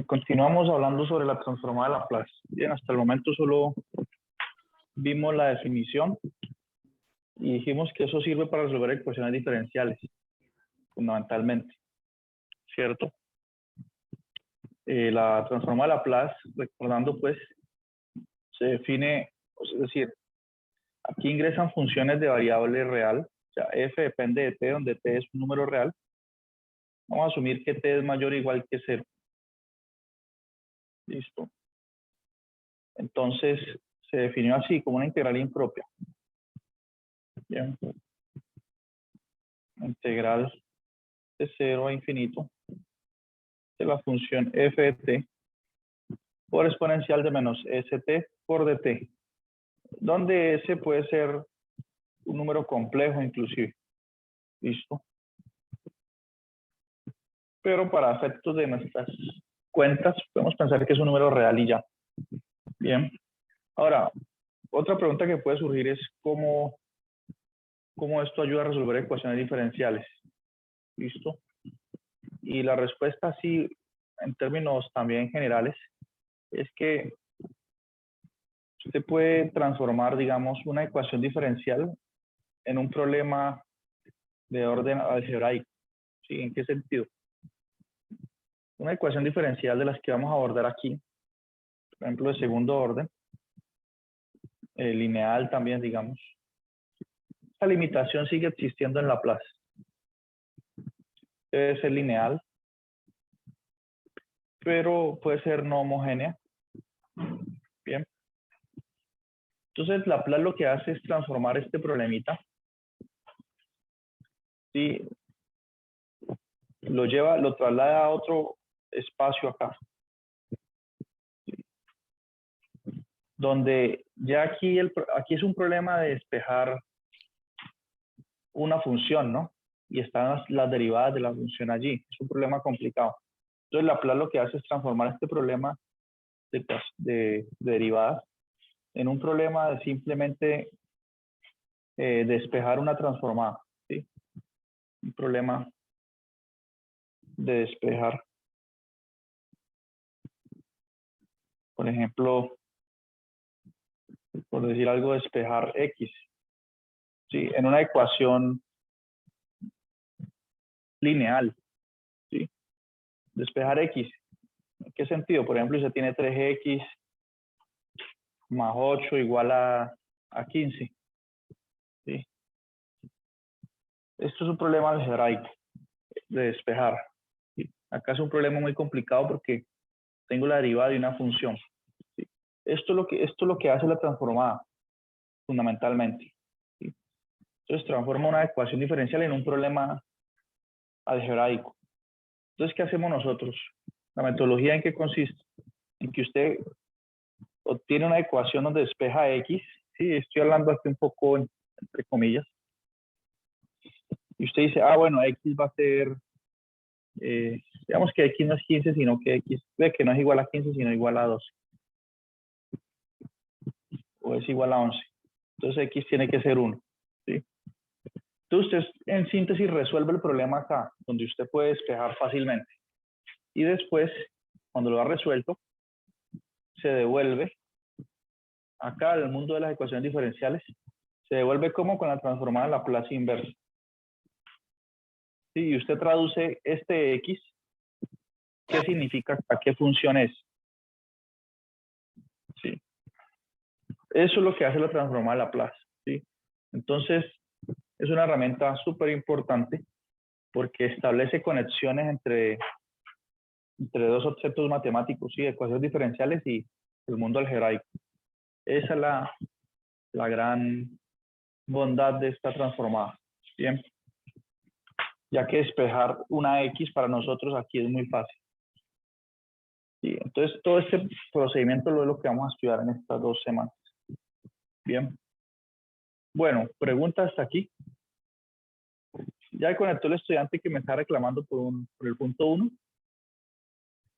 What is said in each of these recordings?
Continuamos hablando sobre la transformada de Laplace. Bien, hasta el momento solo vimos la definición y dijimos que eso sirve para resolver ecuaciones diferenciales, fundamentalmente, ¿cierto? La transformada de Laplace, recordando pues, se define, es decir, aquí ingresan funciones de variable real, o sea, f depende de t, donde t es un número real. Vamos a asumir que t es mayor o igual que 0. Listo. Entonces, se definió así, como una integral impropia. Bien. Integral de 0 a infinito de la función f de t por exponencial de menos st por dt, donde s puede ser un número complejo inclusive. Listo. Pero para efectos de nuestras cuentas, podemos pensar que es un número real y ya. Bien. Ahora, otra pregunta que puede surgir es cómo esto ayuda a resolver ecuaciones diferenciales. ¿Listo? Y la respuesta, sí, en términos también generales, es que usted puede transformar, digamos, una ecuación diferencial en un problema de orden algebraico. ¿Sí? ¿En qué sentido? Una ecuación diferencial de las que vamos a abordar aquí, por ejemplo, de segundo orden, lineal también, digamos. Esta limitación sigue existiendo en Laplace. Debe ser lineal, pero puede ser no homogénea. Bien. Entonces, Laplace lo que hace es transformar este problemita. ¿Sí? Lo traslada a otro espacio acá. Donde ya aquí es un problema de despejar una función, ¿no? Y están las derivadas de la función allí. Es un problema complicado. Entonces, Laplace lo que hace es transformar este problema de derivadas en un problema de simplemente despejar una transformada, ¿sí? Un problema de despejar. Por ejemplo, por decir algo, despejar X, ¿sí? En una ecuación lineal, ¿sí? Despejar X. ¿En qué sentido? Por ejemplo, usted tiene 3X más 8 igual a 15. ¿Sí? Esto es un problema algebraico de despejar. ¿Sí? Acá es un problema muy complicado porque tengo la derivada de una función. ¿Sí? Esto es lo que hace la transformada, fundamentalmente. ¿Sí? Entonces transforma una ecuación diferencial en un problema algebraico. Entonces, ¿qué hacemos nosotros? La metodología, ¿en qué consiste? En que usted obtiene una ecuación donde despeja X. Sí, estoy hablando aquí un poco entre comillas. Y usted dice, bueno, X va a ser, digamos que X no es 15, sino que X, ve que no es igual a 15, sino igual a 12. O es igual a 11. Entonces X tiene que ser 1. ¿Sí? Entonces usted en síntesis resuelve el problema acá, donde usted puede despejar fácilmente. Y después, cuando lo ha resuelto, se devuelve acá al mundo de las ecuaciones diferenciales. Se devuelve como con la transformada Laplace inversa. Sí, y usted traduce este X, ¿qué significa? ¿A qué función es? ¿Sí? Eso es lo que hace la transformada Laplace. ¿Sí? Entonces, es una herramienta súper importante porque establece conexiones entre dos objetos matemáticos, ¿sí? Ecuaciones diferenciales y el mundo algebraico. Esa es la gran bondad de esta transformada. Bien. Ya que despejar una X para nosotros aquí es muy fácil. ¿Sí? Entonces, todo este procedimiento es lo que vamos a estudiar en estas 2 semanas. Bien. Bueno, preguntas hasta aquí. ¿Ya conectó el estudiante que me está reclamando por el punto 1?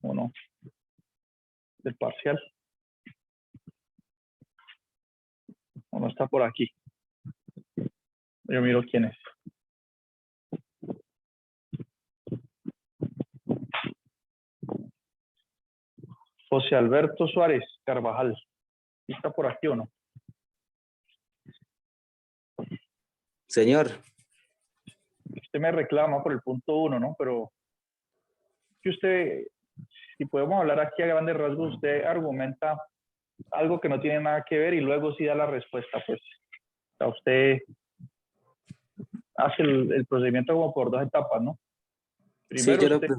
¿O no? Del parcial. ¿O no está por aquí? Yo miro quién es. José Alberto Suárez Carvajal. ¿Está por aquí o no? Señor, Usted me reclama por el punto 1, ¿no? Pero que usted, si podemos hablar aquí a grandes rasgos, usted argumenta algo que no tiene nada que ver y luego sí da la respuesta, pues. O sea, usted hace el procedimiento como por 2 etapas, ¿no? sí, Primero usted,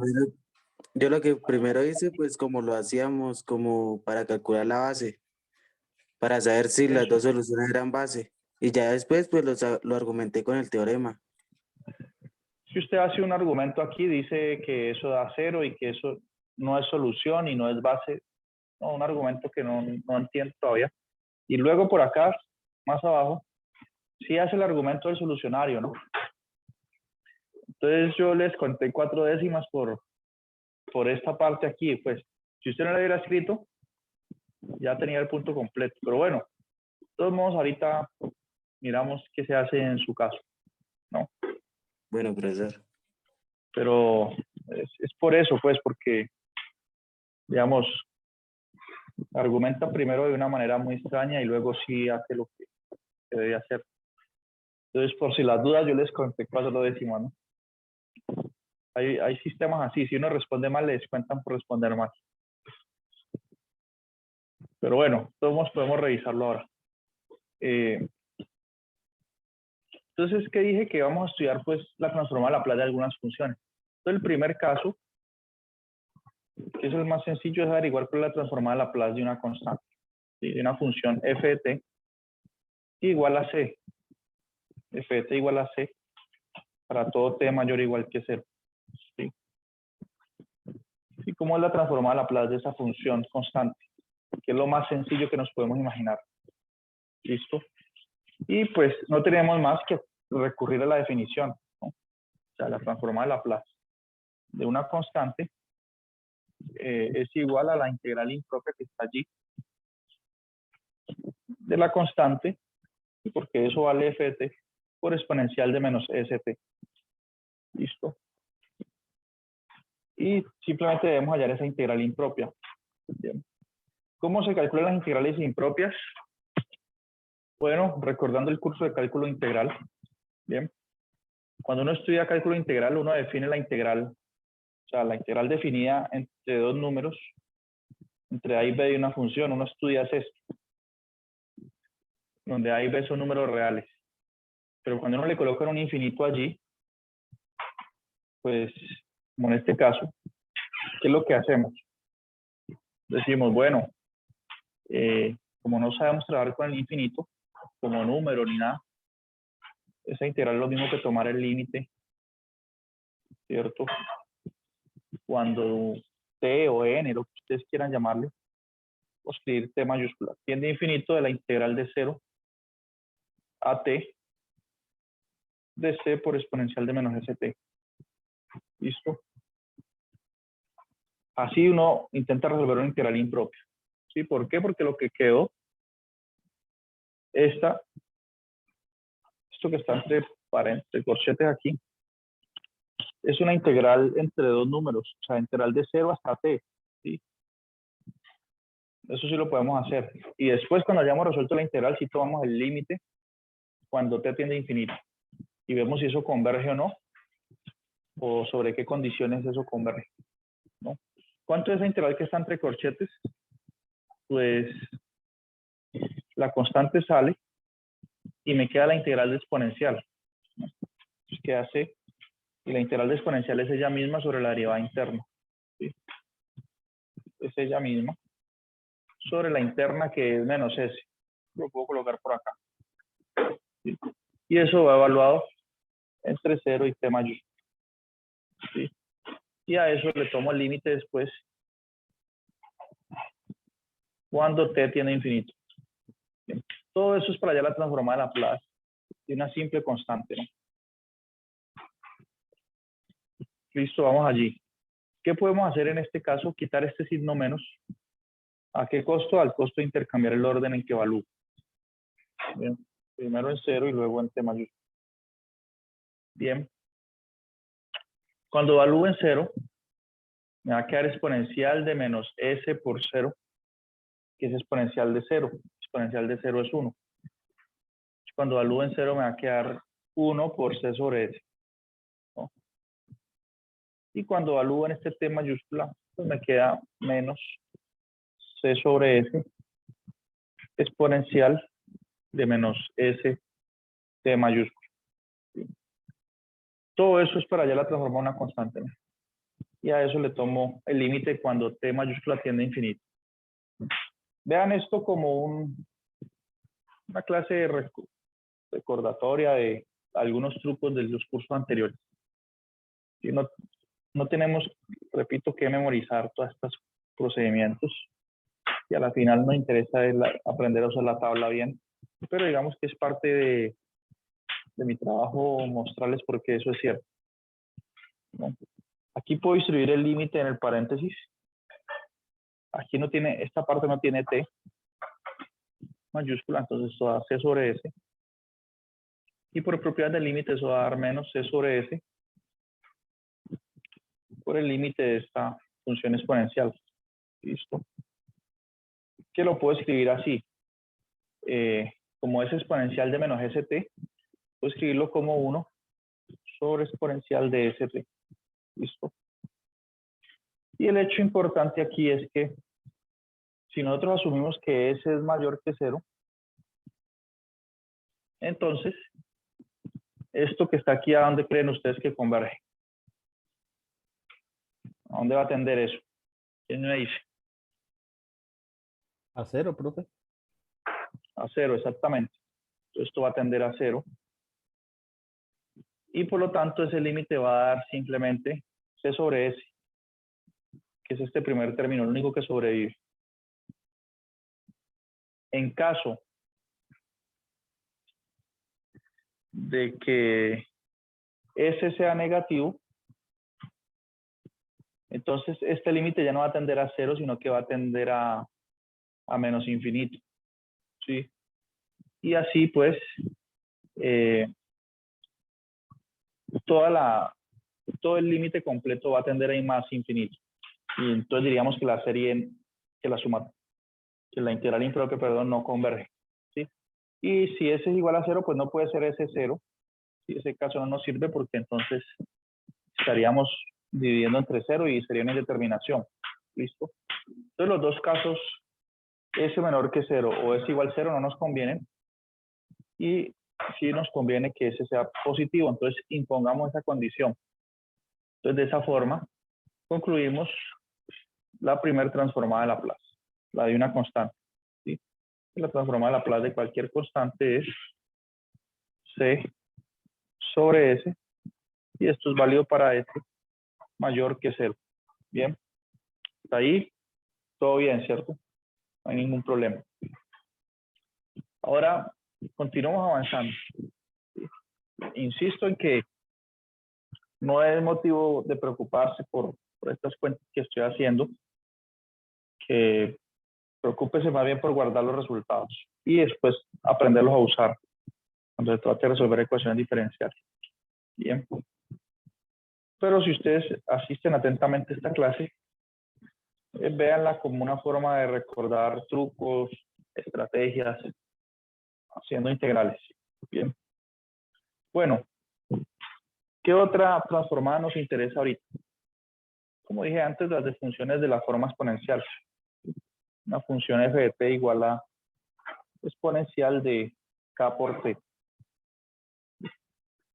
yo lo que primero hice, pues como lo hacíamos, como para calcular la base, para saber si las eso, dos soluciones eran base. Y ya después, pues lo argumenté con el teorema. si usted hace un argumento aquí, dice que eso da 0 y que eso no es solución y no es base, no, un argumento que no entiendo todavía. Y luego por acá, más abajo, sí hace el argumento del solucionario, ¿no? Entonces yo les conté 4 décimas por esta parte aquí, pues si usted no lo hubiera escrito, ya tenía el punto completo. Pero bueno, de todos modos ahorita miramos qué se hace en su caso, ¿no? Bueno, profesor. Pero es por eso, pues, porque, digamos, argumenta primero de una manera muy extraña y luego sí hace lo que debe hacer. Entonces, por si las dudas, yo les conté 4 décimas, ¿no? Hay sistemas así, si uno responde mal, le descuentan por responder mal. Pero bueno, todos podemos revisarlo ahora. Entonces, ¿qué dije? Que vamos a estudiar pues la transformada Laplace de algunas funciones. Entonces, el primer caso, que es el más sencillo, es averiguar cuál es la transformada Laplace de una constante, ¿sí? De una función f de t igual a c. F de t igual a c para todo t mayor o igual que 0. ¿Sí? ¿Y cómo es la transformada Laplace de esa función constante? Que es lo más sencillo que nos podemos imaginar. ¿Listo? Y pues no tenemos más que recurrir a la definición, ¿no? O sea, la transformada Laplace de una constante es igual a la integral impropia que está allí de la constante, porque eso vale f de t por exponencial de menos st. ¿Listo? Y simplemente debemos hallar esa integral impropia. Bien. ¿Cómo se calculan las integrales impropias? Bueno, recordando el curso de cálculo integral. Bien. Cuando uno estudia cálculo integral, uno define la integral, o sea, la integral definida entre 2 números, entre a y b de una función. Uno estudia esto, donde a y b son números reales. Pero cuando uno le coloca un infinito allí, pues, como en este caso, ¿qué es lo que hacemos? Decimos, bueno, como no sabemos trabajar con el infinito, como número ni nada, esa integral es lo mismo que tomar el límite, ¿cierto? Cuando t o n, lo que ustedes quieran llamarle, o escribir t mayúscula, tiende a infinito de la integral de 0 a t de c por exponencial de menos st. ¿Listo? Así uno intenta resolver una integral impropia. ¿Sí? ¿Por qué? Porque lo que quedó, esto que está entre corchetes aquí, es una integral entre 2 números, o sea, integral de 0 hasta t. ¿Sí? Eso sí lo podemos hacer. Y después, cuando hayamos resuelto la integral, sí tomamos el límite cuando t tiende a infinito. Y vemos si eso converge o no, o sobre qué condiciones eso converge, ¿no? ¿Cuánto es esa integral que está entre corchetes? Pues la constante sale y me queda la integral de exponencial, ¿no? Entonces queda c, y la integral de exponencial es ella misma sobre la derivada interna. ¿Sí? Es ella misma sobre la interna, que es menos s. Lo puedo colocar por acá. ¿Sí? Y eso va evaluado entre 0 y t mayúscula. ¿Sí? Y a eso le tomo el límite después cuando t tiene infinito. Bien. Todo eso es para hallar la transformada de Laplace de una simple constante, ¿no? Listo, vamos allí. ¿Qué podemos hacer en este caso? Quitar este signo menos. ¿A qué costo? Al costo de intercambiar el orden en que evalúo. Bien. Primero en 0 y luego en t mayúscula. Bien. Cuando evalúo en 0, me va a quedar exponencial de menos s por 0, que es exponencial de 0. Exponencial de 0 es 1. Cuando evalúo en 0 me va a quedar 1 por c sobre s, ¿no? Y cuando evalúo en este t mayúscula, pues me queda menos c sobre s exponencial de menos s t mayúscula. ¿Sí? Todo eso es para ya la transformar a una constante, ¿no? Y a eso le tomo el límite cuando t mayúscula tiende a infinito. Vean esto como una clase de recordatoria de algunos trucos de los cursos anteriores. ¿Sí? No tenemos, repito, que memorizar todos estos procedimientos. Y a la final nos interesa aprender a usar la tabla bien. Pero digamos que es parte de mi trabajo mostrarles por qué eso es cierto, ¿no? Aquí puedo distribuir el límite en el paréntesis. Aquí no tiene, esta parte no tiene t mayúscula, entonces esto da c sobre s. Y por propiedad del límite eso va a dar menos c sobre s por el límite de esta función exponencial. ¿Listo? Que lo puedo escribir así. Como es exponencial de menos st, puedo escribirlo como 1 sobre exponencial de st. ¿Listo? Y el hecho importante aquí es que si nosotros asumimos que s es mayor que 0, entonces esto que está aquí, ¿a dónde creen ustedes que converge? ¿A dónde va a tender eso? ¿Quién me dice? A 0, profe. A 0, exactamente. Entonces, esto va a tender a 0. Y por lo tanto, ese límite va a dar simplemente c sobre s, que es este primer término, el único que sobrevive. En caso de que s sea negativo, entonces este límite ya no va a tender a 0, sino que va a tender a menos infinito. ¿Sí? Y así pues, todo el límite completo va a tender a I más infinito. Y entonces diríamos que la serie, que la integral impropia, perdón, no converge. ¿Sí? Y si s es igual a 0, pues no puede ser s 0. ¿Sí? Ese caso no nos sirve porque entonces estaríamos dividiendo entre 0 y sería una indeterminación. ¿Listo? Entonces los dos casos, s menor que 0 o s igual a 0, no nos convienen. Y sí nos conviene que s sea positivo. Entonces impongamos esa condición. Entonces de esa forma concluimos la primera transformada de Laplace, la de una constante. ¿Sí? La transformada de Laplace de cualquier constante es c sobre s, y esto es válido para s mayor que 0. Bien, hasta ahí todo bien, ¿cierto? No hay ningún problema. Ahora continuamos avanzando. ¿Sí? Insisto en que no es motivo de preocuparse por estas cuentas que estoy haciendo, que preocúpese más bien por guardar los resultados y después aprenderlos a usar cuando se trate de resolver ecuaciones diferenciales. Bien. Pero si ustedes asisten atentamente a esta clase, véanla como una forma de recordar trucos, estrategias, haciendo integrales. Bien. Bueno, ¿qué otra transformada nos interesa ahorita? Como dije antes, las de funciones de la forma exponencial. Una función f de t igual a exponencial de k por t,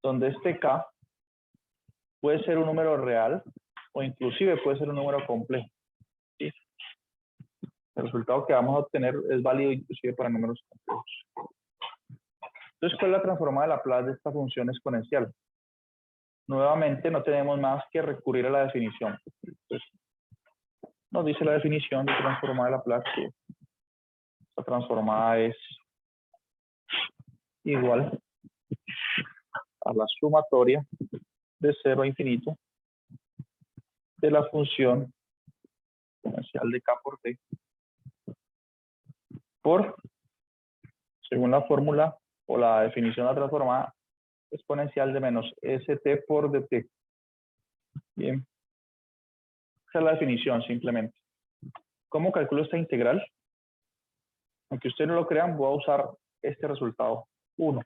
donde este k puede ser un número real o inclusive puede ser un número complejo. ¿Sí? El resultado que vamos a obtener es válido inclusive para números complejos. Entonces, ¿cuál es la transformada de Laplace de esta función exponencial? Nuevamente, no tenemos más que recurrir a la definición. Entonces, nos dice la definición de transformada de Laplace que esta transformada es igual a la sumatoria de 0 a infinito de la función exponencial de k por t por, según la fórmula o la definición de la transformada, exponencial de menos st por dt. Bien. Esa es la definición simplemente. ¿Cómo calculo esta integral? Aunque ustedes no lo crean, voy a usar este resultado 1,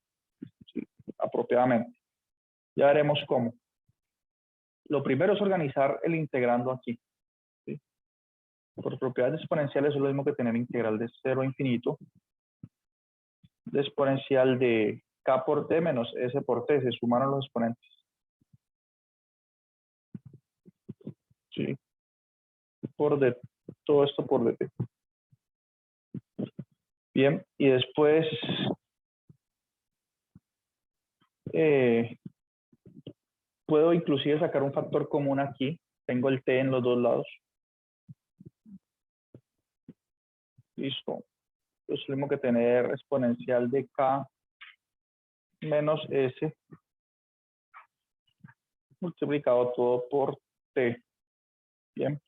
¿sí? Apropiadamente. Ya veremos cómo. Lo primero es organizar el integrando aquí, ¿sí? Por propiedades exponenciales es lo mismo que tener integral de 0 a infinito de exponencial de k por t menos s por t. Se sumaron los exponentes. ¿Sí? Por d, todo esto por dt. Bien, y después puedo inclusive sacar un factor común aquí. Tengo el t en los dos lados. Listo. Es lo mismo que tener exponencial de k menos s multiplicado todo por t. Bien.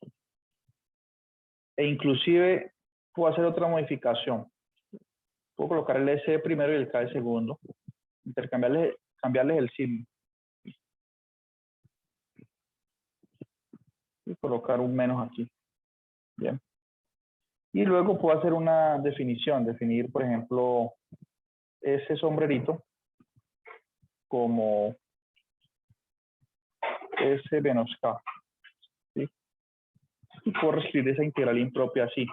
E inclusive puedo hacer otra modificación. Puedo colocar el s primero y el k de segundo. Cambiarles el signo. Y colocar un menos aquí. Bien. Y luego puedo hacer una definición. Definir, por ejemplo, ese sombrerito como s menos k. ¿Sí? Y puedo reescribir esa integral impropia así.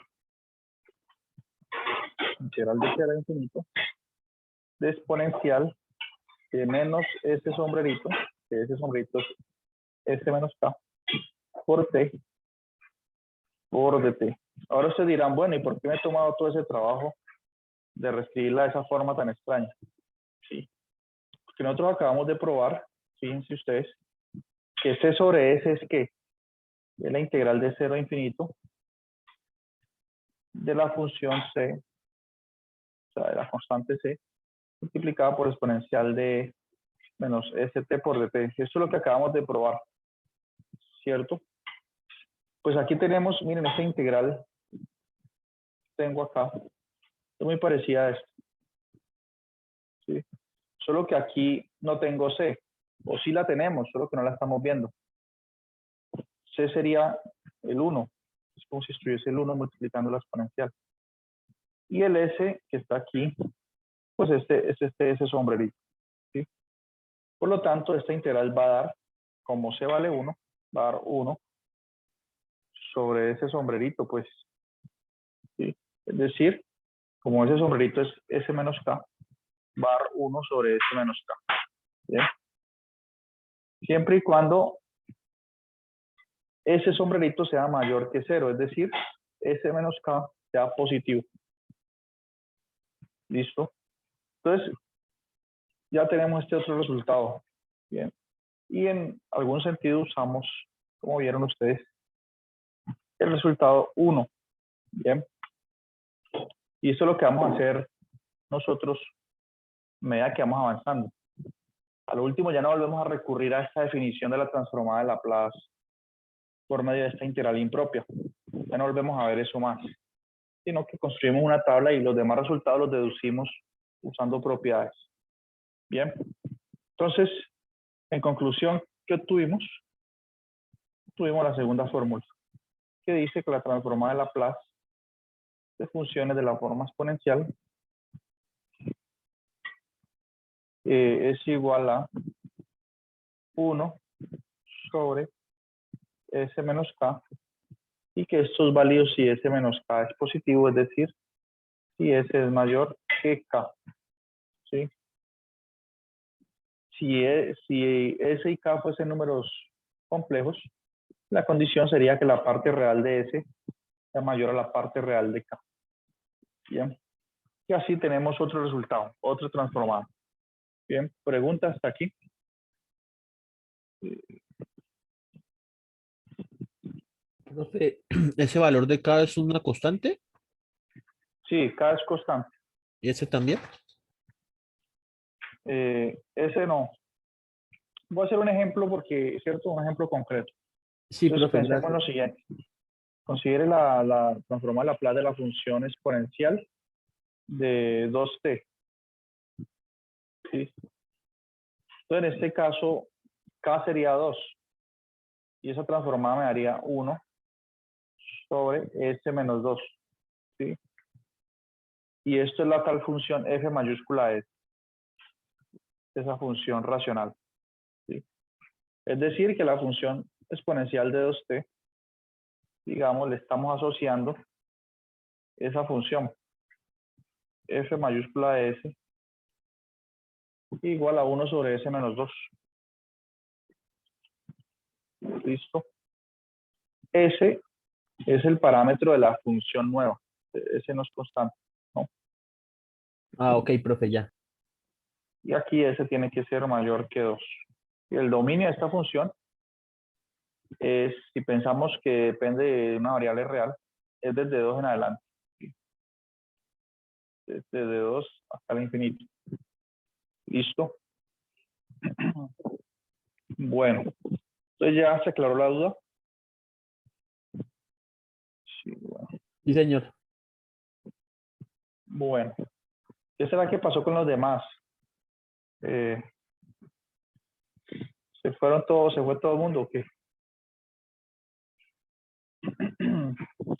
Integral de 0 a infinito de exponencial de menos ese sombrerito, que ese sombrerito es s menos k, por t, por dt. Ahora ustedes dirán, bueno, ¿y por qué me he tomado todo ese trabajo de reescribirla de esa forma tan extraña? Sí. Porque nosotros acabamos de probar, fíjense ustedes, que c sobre s es ¿qué? Es la integral de 0 a infinito de la función c, o sea, de la constante c, multiplicada por exponencial de menos st por dt. Esto es lo que acabamos de probar, ¿cierto? Pues aquí tenemos, miren, esta integral que tengo acá, es muy parecida a esto, ¿sí? Solo que aquí no tengo c, o sí la tenemos, solo que no la estamos viendo. C sería el 1, es como si estuviese el 1 multiplicando la exponencial. Y el s que está aquí, pues este es ese sombrerito, ¿sí? Por lo tanto, esta integral va a dar, como c vale 1, va a dar 1 sobre ese sombrerito, pues, ¿sí? Es decir, como ese sombrerito es s menos k, va a dar 1 sobre s menos k. ¿Bien? Siempre y cuando ese sombrerito sea mayor que 0, es decir, s menos k sea positivo. ¿Listo? Entonces, ya tenemos este otro resultado. Bien. Y en algún sentido usamos, como vieron ustedes, el resultado 1. Bien. Y esto es lo que vamos a hacer nosotros a medida que vamos avanzando. A lo último ya no volvemos a recurrir a esta definición de la transformada de Laplace por medio de esta integral impropia. Ya no volvemos a ver eso más, sino que construimos una tabla y los demás resultados los deducimos usando propiedades. Bien. Entonces, en conclusión, ¿qué obtuvimos? Tuvimos la segunda fórmula, que dice que la transformada de Laplace de funciones de la forma exponencial es igual a 1 sobre s menos k, y que esto es válido si s menos k es positivo, es decir, si s es mayor que k. ¿Sí? Si s y k fuesen números complejos, la condición sería que la parte real de s sea mayor a la parte real de k. Bien. Y así tenemos otro resultado, otro transformado. Bien, pregunta hasta aquí. Profe, ¿ese valor de K es una constante? Sí, k es constante. ¿Y ese también? Ese no. Voy a hacer un ejemplo porque, es cierto, un ejemplo concreto. Sí, Entonces profe, pensemos en gracias. lo siguiente. Considere la transformada de Laplace de la función exponencial de 2t. ¿Sí? Entonces, en este caso, k sería 2. Y esa transformada me daría 1 sobre S menos 2. ¿Sí? Y esto es la tal función f mayúscula S. Esa función racional. ¿Sí? Es decir, que la función exponencial de 2t, digamos, le estamos asociando esa función f mayúscula S igual a 1 sobre S menos 2. ¿Listo? S es el parámetro de la función nueva. Ese no es constante, ¿no? Ah, ok, profe, ya. Y aquí S tiene que ser mayor que 2. Y el dominio de esta función es, si pensamos que depende de una variable real, es desde 2 en adelante. Desde 2 hasta el infinito. ¿Listo? Bueno, entonces ya se aclaró la duda. Sí, bueno. Sí, señor. Bueno, ¿qué será que pasó con los demás? ¿Se fueron todos, se fue todo el mundo o qué?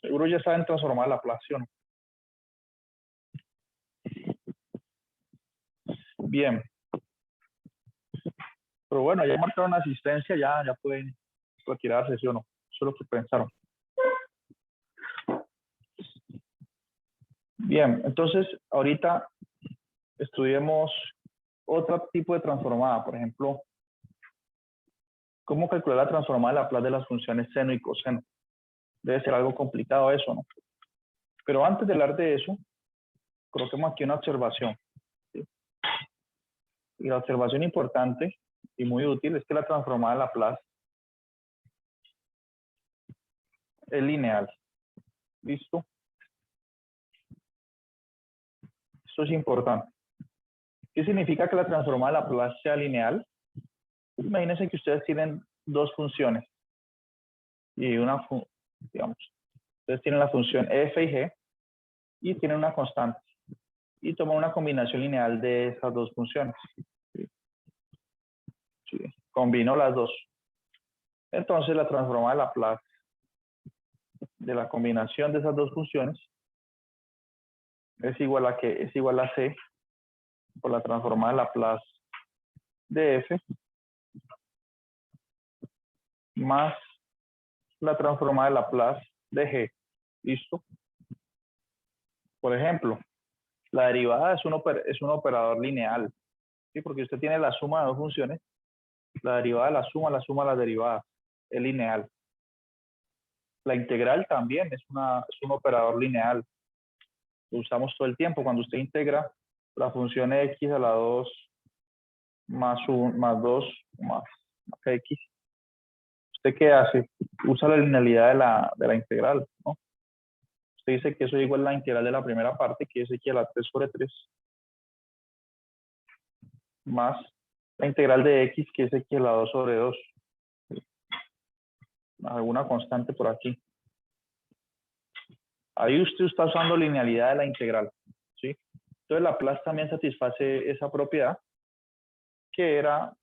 Seguro ya saben transformar la Laplace, ¿no? Bien. Pero bueno, ya marcaron asistencia, ya pueden retirarse, ¿sí o no? Eso es lo que pensaron. Bien, entonces ahorita estudiemos otro tipo de transformada. Por ejemplo, ¿cómo calcular la transformada de Laplace de las funciones seno y coseno? Debe ser algo complicado eso, ¿no? Pero antes de hablar de eso, coloquemos aquí una observación. ¿Sí? Y la observación importante y muy útil es que la transformada de Laplace es lineal. ¿Listo? Esto es importante. ¿Qué significa que la transformada de Laplace sea lineal? Imagínense que ustedes tienen dos funciones y digamos, ustedes tienen la función f y g y tienen una constante y toman una combinación lineal de esas dos funciones. ¿Sí? Sí. Combino las dos. Entonces la transformada de Laplace de la combinación de esas dos funciones es igual a ¿qué? Es igual a c por la transformada de Laplace de f más la transformada de Laplace de g. ¿Listo? Por ejemplo, la derivada es un operador lineal, ¿sí? Porque usted tiene la suma de dos funciones, la derivada, la suma de las derivadas, es lineal. La integral también es un operador lineal. Lo usamos todo el tiempo. Cuando usted integra la función x a la 2 más 1, más 2 más x, ¿usted qué hace? Usa la linealidad de la integral, ¿no? Usted dice que eso es igual a la integral de la primera parte, que es x a la 3 sobre 3, más la integral de x, que es x a la 2 sobre 2. Alguna constante por aquí. Ahí usted está usando linealidad de la integral, ¿sí? Entonces Laplace también satisface esa propiedad, que era,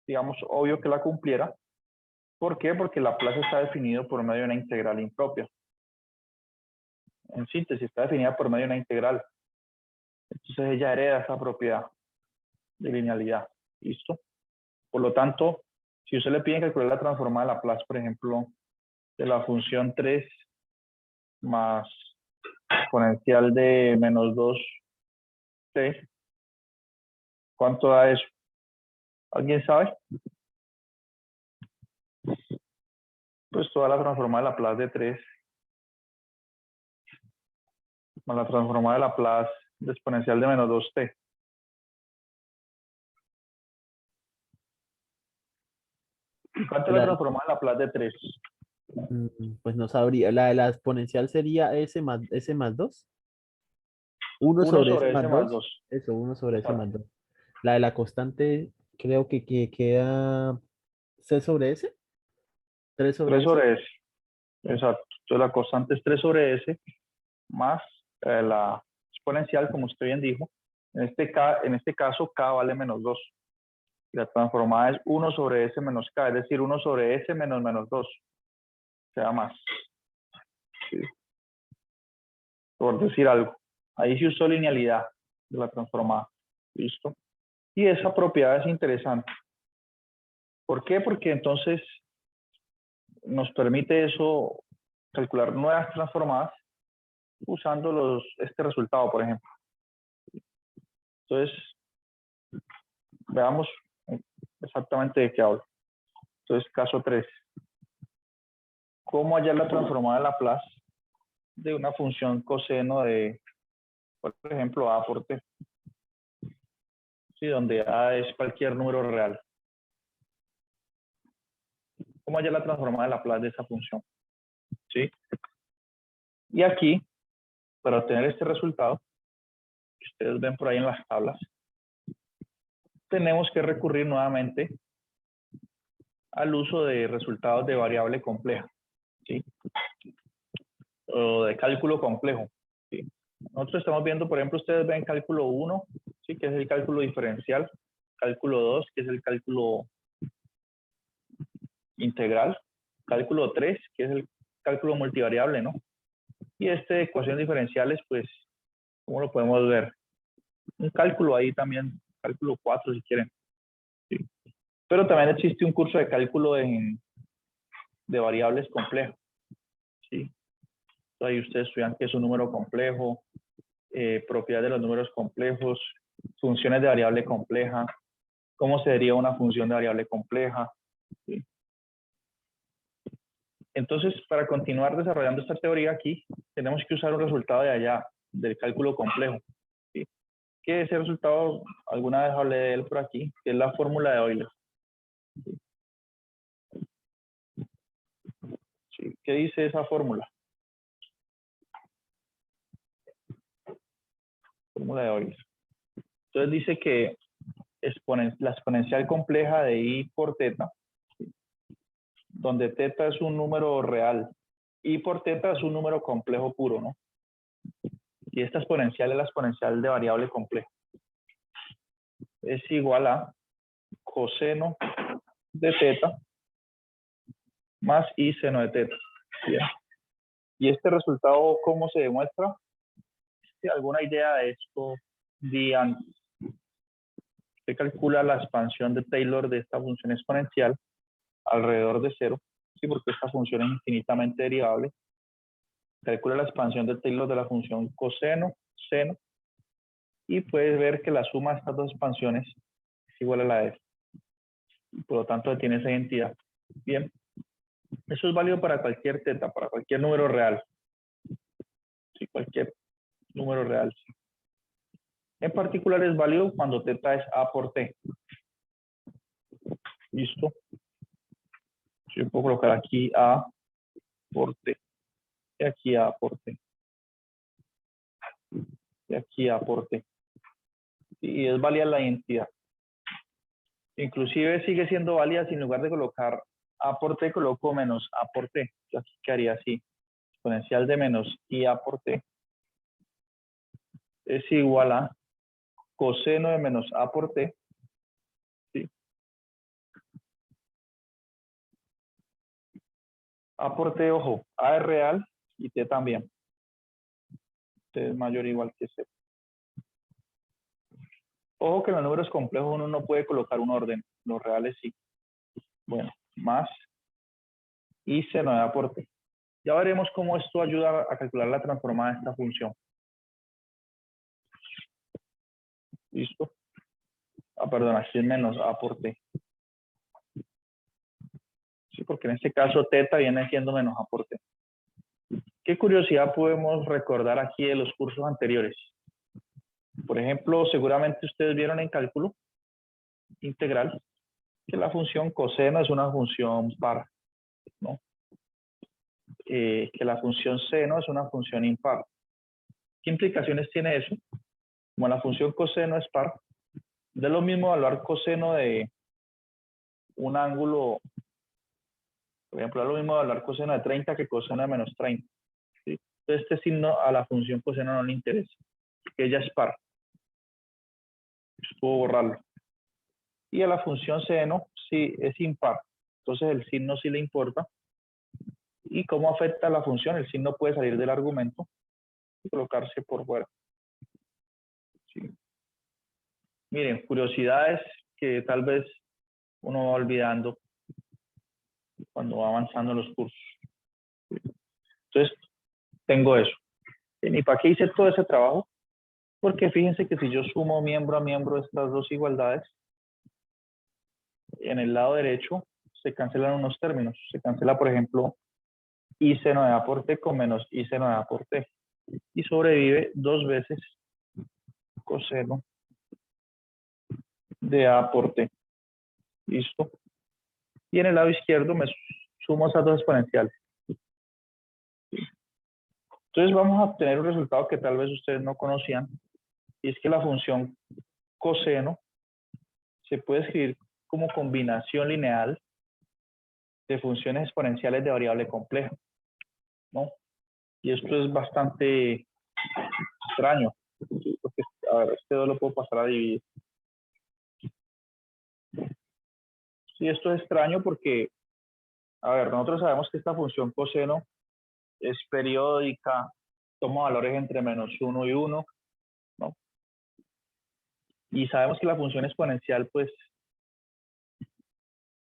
digamos, obvio que la cumpliera. ¿Por qué? Porque Laplace está definido por medio de una integral impropia. En síntesis, está definida por medio de una integral. Entonces ella hereda esa propiedad de linealidad. ¿Listo? Por lo tanto, si usted le pide calcular la transformada de Laplace, por ejemplo, de la función 3 más exponencial de menos 2t, ¿cuánto da eso? ¿Alguien sabe? Pues toda la transformada de Laplace de 3 más la transformada de Laplace de exponencial de menos 2t. ¿Cuánto es la La, transformada de Laplace de 3? pues no sabría. La de la exponencial sería S más 2. 1 1 sobre S sobre s más más 2. 2. Eso, 1 sobre S Exacto. más 2. La de la constante, creo que queda C sobre S. 3 sobre 3 S. sobre s. Exacto. Entonces la constante es 3 sobre s más la exponencial, como usted bien dijo. En este caso, k vale menos 2. Y la transformada es 1 sobre s menos k, es decir, 1 sobre s menos menos 2. Se da más. ¿Sí? por decir algo. Ahí se usó linealidad de la transformada. ¿Listo? Y esa propiedad es interesante. ¿Por qué? Porque entonces nos permite eso calcular nuevas transformadas usando este resultado, por ejemplo. Entonces, veamos exactamente de qué hablo. Entonces, caso 3. ¿Cómo hallar la transformada de Laplace de una función coseno de, por ejemplo, a por t? Sí, donde a es cualquier número real. ¿Cómo hallar la transformada de Laplace de esa función? ¿Sí? Y aquí, para obtener este resultado, que ustedes ven por ahí en las tablas, tenemos que recurrir nuevamente al uso de resultados de variable compleja, ¿sí? O de cálculo complejo, ¿sí? Nosotros estamos viendo, por ejemplo, ustedes ven cálculo 1, ¿sí? Que es el cálculo diferencial, cálculo 2, que es el cálculo integral, cálculo 3, que es el cálculo multivariable, ¿no? Y de ecuaciones diferenciales, pues, ¿cómo lo podemos ver? Un cálculo ahí también, cálculo 4 si quieren. ¿Sí? Pero también existe un curso de cálculo de variables complejas. ¿Sí? Entonces, ahí ustedes estudian qué es un número complejo, propiedades de los números complejos, funciones de variable compleja, cómo se deriva una función de variable compleja. ¿Sí? Entonces, para continuar desarrollando esta teoría aquí, tenemos que usar un resultado de allá, del cálculo complejo. ¿Sí? Que ese resultado, alguna vez hablé de él por aquí, que es la fórmula de Euler. ¿Sí? ¿Qué dice esa fórmula? Fórmula de Euler. Entonces dice que la exponencial compleja de i por teta, donde teta es un número real, i por teta es un número complejo puro, ¿no? Y esta exponencial es la exponencial de variable compleja. Es igual a coseno de teta más i seno de teta. ¿Bien? Y este resultado, ¿cómo se demuestra? Si alguna idea de esto di antes. Se calcula la expansión de Taylor de esta función exponencial alrededor de 0, ¿sí? Porque esta función es infinitamente derivable. Calcula la expansión de Taylor de la función coseno, seno, y puedes ver que la suma de estas dos expansiones es igual a la de f. Y por lo tanto tiene esa identidad. Bien, eso es válido para cualquier teta, para cualquier número real. Sí, cualquier número real. Sí. En particular es válido cuando teta es a por t. ¿Listo? Yo puedo colocar aquí a por t. Y aquí a por t. Y aquí a por t. Y es válida la identidad. Inclusive sigue siendo válida si en lugar de colocar a por t coloco menos a por t. Yo aquí quedaría así. Exponencial de menos i a por t es igual a coseno de menos a por t. ¿Sí? A por t, ojo, a es real y t también. T es mayor o igual que 0. Ojo que en los números complejos uno no puede colocar un orden. Los reales sí. Bueno, más i seno de a por t. Ya veremos cómo esto ayuda a calcular la transformada de esta función. ¿Listo? Perdón, aquí es menos a por t. Sí, porque en este caso teta viene siendo menos a por t. ¿Qué curiosidad podemos recordar aquí de los cursos anteriores? Por ejemplo, seguramente ustedes vieron en cálculo integral que la función coseno es una función par, ¿no? Que la función seno es una función impar. ¿Qué implicaciones tiene eso? Como la función coseno es par, de lo mismo evaluar coseno de un ángulo, por ejemplo, es lo mismo evaluar coseno de 30 que coseno de menos 30. ¿Sí? Entonces, este signo a la función coseno no le interesa, porque ella es par. Puedo borrarlo. Y a la función seno sí es impar. Entonces, el signo sí le importa. ¿Y cómo afecta la función? El signo puede salir del argumento y colocarse por fuera. ¿Sí? Miren, curiosidades que tal vez uno va olvidando cuando va avanzando en los cursos. Entonces, tengo eso. ¿Y para qué hice todo ese trabajo? Porque fíjense que si yo sumo miembro a miembro estas dos igualdades, en el lado derecho se cancelan unos términos. Se cancela, por ejemplo, I seno de A por T con menos I seno de A por T. Y sobrevive 2 veces coseno de A por T. ¿Listo? Y en el lado izquierdo me sumo esas dos exponenciales. Entonces vamos a obtener un resultado que tal vez ustedes no conocían, y es que la función coseno se puede escribir como combinación lineal de funciones exponenciales de variable compleja, ¿no? Y esto es bastante extraño, porque, a ver, este 2 lo puedo pasar a dividir. Sí, esto es extraño porque, a ver, nosotros sabemos que esta función coseno es periódica, toma valores entre -1 y 1, ¿no? Y sabemos que la función exponencial, pues,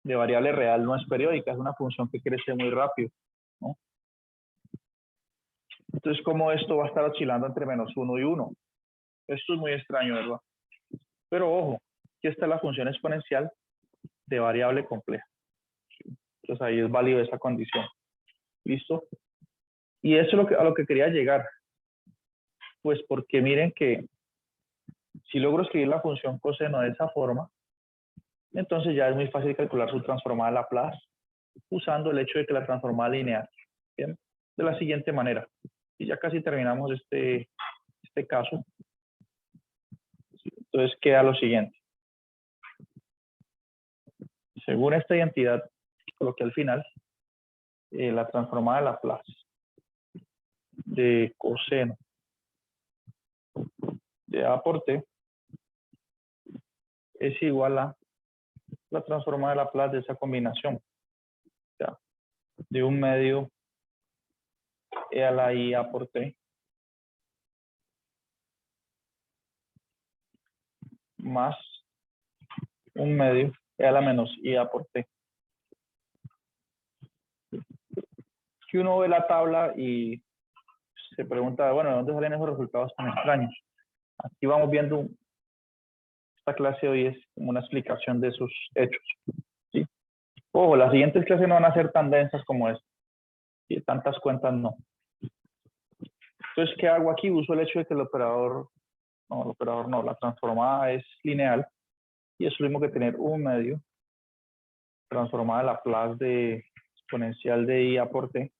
de variable real no es periódica, es una función que crece muy rápido, ¿no? Entonces, ¿cómo esto va a estar oscilando entre -1 y 1? Esto es muy extraño, ¿verdad? Pero ojo, aquí está la función exponencial de variable compleja. Entonces ahí es válido esa condición. ¿Listo? Y eso es lo que, a lo que quería llegar. Pues porque miren que si logro escribir la función coseno de esa forma, entonces ya es muy fácil calcular su transformada Laplace usando el hecho de que la transformada lineal, ¿bien? De la siguiente manera. Y ya casi terminamos este caso. Entonces queda lo siguiente. Según esta identidad que coloqué al final, la transformada de Laplace de coseno de A por T es igual a la transformada de Laplace de esa combinación. O sea, de 1/2 e a la I A por T más 1/2 e a la menos I A por T. Que uno ve la tabla y se pregunta, bueno, ¿de dónde salen esos resultados tan extraños? Aquí vamos viendo, esta clase de hoy es como una explicación de esos hechos, ¿sí? Ojo, las siguientes clases no van a ser tan densas como esta, y tantas cuentas no. Entonces, ¿qué hago aquí? Uso el hecho de que el operador no, la transformada es lineal, y es lo mismo que tener 1/2 transformada de Laplace de exponencial de I A por T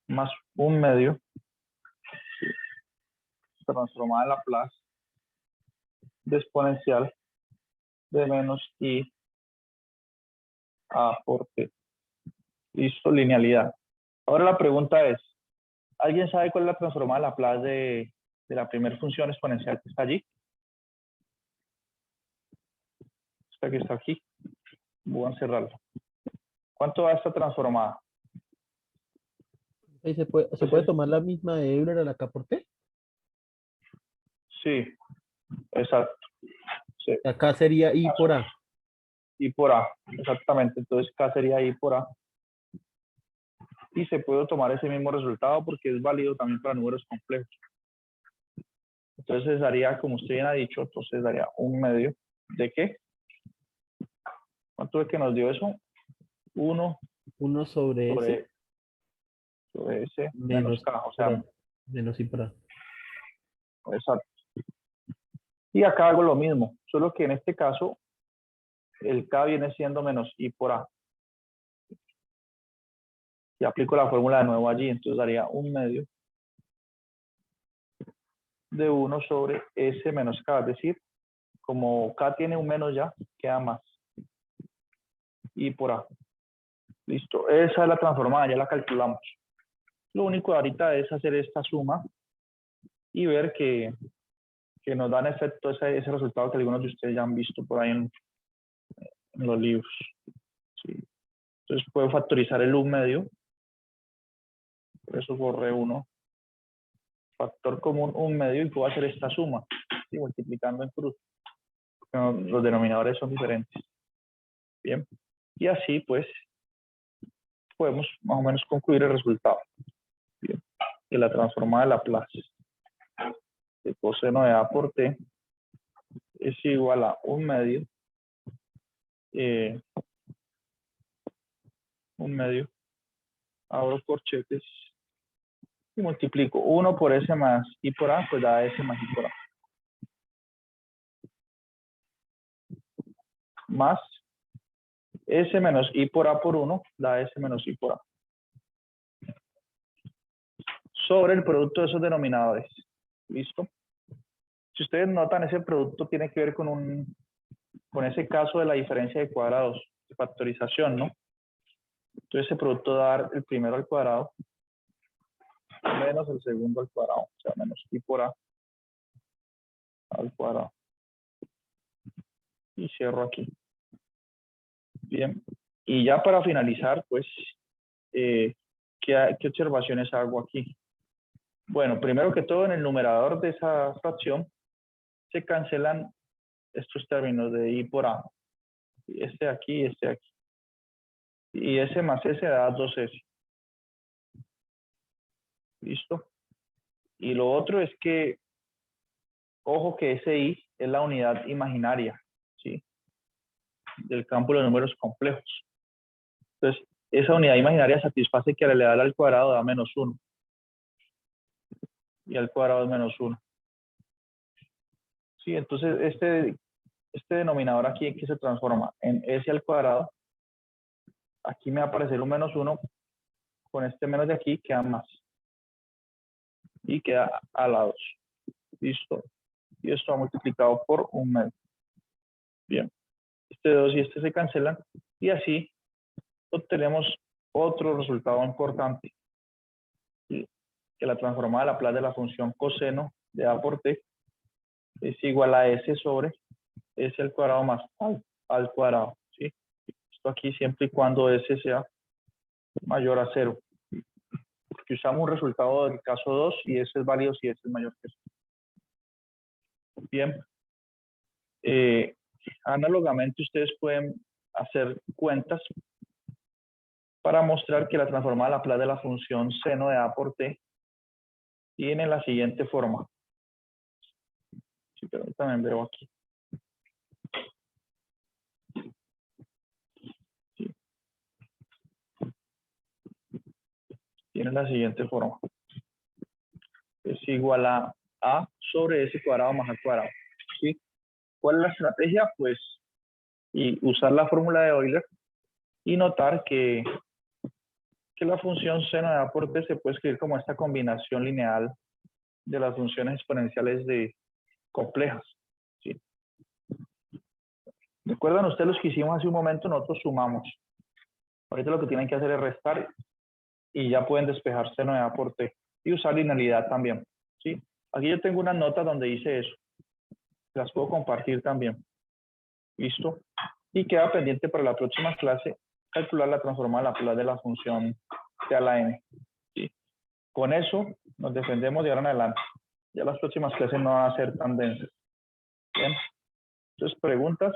más 1/2 transformada de Laplace de exponencial de menos I A por T. Listo, linealidad. Ahora la pregunta es, ¿alguien sabe cuál es la transformada de Laplace de la primera función exponencial que está allí? Esta que está aquí. Voy a encerrarla. ¿Cuánto da esta transformada? ¿Y se puede tomar la misma de Euler a la K por T? Sí, exacto. Sí. Acá sería I por A. I por A, exactamente. Entonces K sería I por A. Y se puede tomar ese mismo resultado porque es válido también para números complejos. Entonces daría, como usted bien ha dicho, entonces daría 1/2 de qué? ¿Cuánto es que nos dio eso? 1 1 sobre S sobre S menos menos K, o por sea, A, menos I por A. exacto. Y acá hago lo mismo, solo que en este caso el K viene siendo menos I por A. Y aplico la fórmula de nuevo allí, entonces daría 1/2 de 1 sobre S menos K, es decir, como K tiene un menos ya, queda más I por A. Listo, esa es la transformada, ya la calculamos. Lo único ahorita es hacer esta suma y ver que nos dan efecto ese resultado que algunos de ustedes ya han visto por ahí en los libros. ¿Sí? Entonces puedo factorizar el 1/2. Por eso borré 1. Factor común 1/2 y puedo hacer esta suma, ¿sí? Multiplicando en cruz. No, los denominadores son diferentes. Bien. Y así pues podemos más o menos concluir el resultado. Bien. Que la transformada de Laplace de coseno de A por T es igual a 1/2. 1/2. Abro corchetes y multiplico 1 por S más I por A, pues da S más I por A. Más S menos I por A por 1 da S menos I por A. Sobre el producto de esos denominadores. ¿Listo? Si ustedes notan, ese producto tiene que ver con ese caso de la diferencia de cuadrados, de factorización, ¿no? Entonces ese producto da el primero al cuadrado menos el segundo al cuadrado, o sea, menos I por A al cuadrado. Y cierro aquí. Bien. Y ya para finalizar, pues, ¿qué observaciones hago aquí? Bueno, primero que todo, en el numerador de esa fracción se cancelan estos términos de I por A. Este de aquí y este de aquí. Y S más S da 2S. ¿Listo? Y lo otro es que, ojo que ese I es la unidad imaginaria, ¿sí? Del campo de los números complejos. Entonces, esa unidad imaginaria satisface que al elevar al cuadrado da menos 1. Y al cuadrado es menos 1. Sí, entonces este denominador aquí, ¿en qué se transforma? En S al cuadrado. Aquí me va a aparecer un menos 1. Con este menos de aquí queda más. Y queda a la 2. Listo. Y esto va multiplicado por 1/2. Bien. Este 2 y este se cancelan. Y así obtenemos otro resultado importante. ¿Sí? Que la transformada de Laplace de la función coseno de A por T es igual a S sobre S al cuadrado más al cuadrado. ¿Sí? Esto aquí siempre y cuando S sea mayor a 0. Porque usamos un resultado del caso 2 y ese es válido si S es mayor que 0. Bien. Análogamente ustedes pueden hacer cuentas para mostrar que la transformada de Laplace de la función seno de A por T tiene la siguiente forma. Sí, pero también veo aquí. Sí. Tiene la siguiente forma. Es igual a A sobre S cuadrado más A cuadrado. ¿Sí? ¿Cuál es la estrategia? Pues y usar la fórmula de Euler y notar que la función seno de A por T se puede escribir como esta combinación lineal de las funciones exponenciales complejas. ¿Sí? ¿Recuerdan ustedes los que hicimos hace un momento? Nosotros sumamos. Ahorita lo que tienen que hacer es restar y ya pueden despejar seno de A por T y usar linealidad también. ¿Sí? Aquí yo tengo unas notas donde dice eso. Las puedo compartir también. ¿Listo? Y queda pendiente para la próxima clase calcular la transformada Laplace de la función T a la n. ¿Sí? Con eso nos defendemos de ahora en adelante. Ya las próximas clases no van a ser tan densas. Bien. Entonces, preguntas.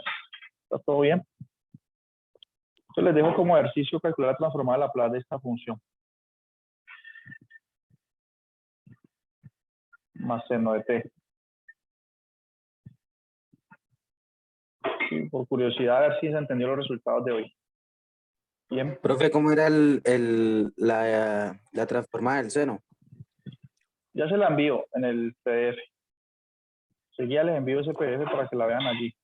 ¿Está todo bien? Entonces les dejo como ejercicio calcular la transformada Laplace de esta función. Más seno de t. Sí, por curiosidad, a ver si se entendió los resultados de hoy. Bien. Profe, ¿cómo era la transformada del seno? Ya se la envío en el PDF. Seguía les envío ese PDF para que la vean allí.